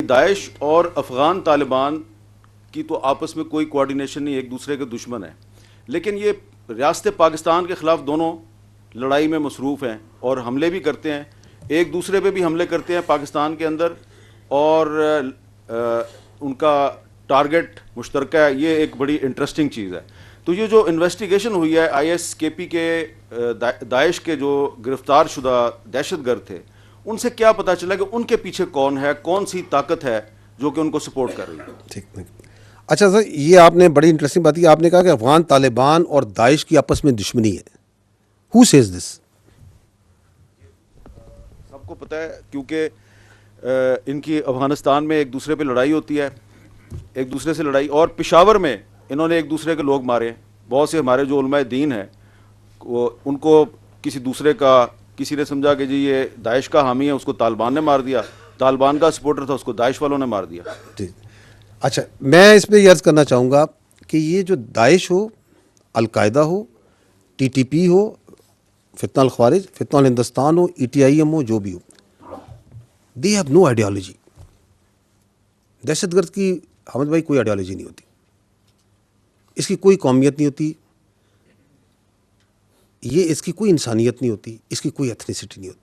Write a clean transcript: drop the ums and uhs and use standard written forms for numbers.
Daesh और अफ़गान तालिबान की तो आपस में कोई कोऑर्डिनेशन नहीं, एक दूसरे के दुश्मन है, लेकिन ये रियासत पाकिस्तान के ख़िलाफ़ दोनों लड़ाई में मसरूफ़ हैं और हमले भी करते हैं, एक दूसरे पे भी हमले करते हैं पाकिस्तान के अंदर, और उनका टारगेट मुश्तरका है। ये एक बड़ी इंटरेस्टिंग चीज़ है। तो ये जो इन्वेस्टिगेशन हुई है ISKP के दाइश के जो गिरफ्तार शुदा दहशतगर्द थे, उनसे क्या पता चला कि उनके पीछे कौन है, कौन सी ताकत है जो कि उनको सपोर्ट कर रही है। ठीक। अच्छा सर, ये आपने बड़ी इंटरेस्टिंग बात की, आपने कहा कि अफगान तालिबान और दाइश की आपस में दुश्मनी है। Who says this? सबको पता है, क्योंकि इनकी अफगानिस्तान में एक दूसरे पे लड़ाई होती है, एक दूसरे से लड़ाई, और पेशावर में इन्होंने एक दूसरे के लोग मारे। बहुत से हमारे जो उलमाए दीन हैं उनको किसी दूसरे का, किसी ने समझा कि जी ये दाइश का हामी है, उसको तालिबान ने मार दिया, तालिबान का सपोर्टर था, उसको दाइश वालों ने मार दिया। ठीक। अच्छा, मैं इस पर यह अर्ज़ करना चाहूँगा कि ये जो दाइश हो, अलकायदा हो, TTP हो, फितना अल ख्वारिज, फितना अल हिंदुस्तान हो, ETIM हो, जो भी हो, दे हैव नो आइडियोलॉजी। दहशतगर्द की, अहमद भाई, कोई आइडियोलॉजी नहीं होती, इसकी कोई कौमियत नहीं होती, ये इसकी कोई इंसानियत नहीं होती, इसकी कोई एथनिसिटी नहीं होती।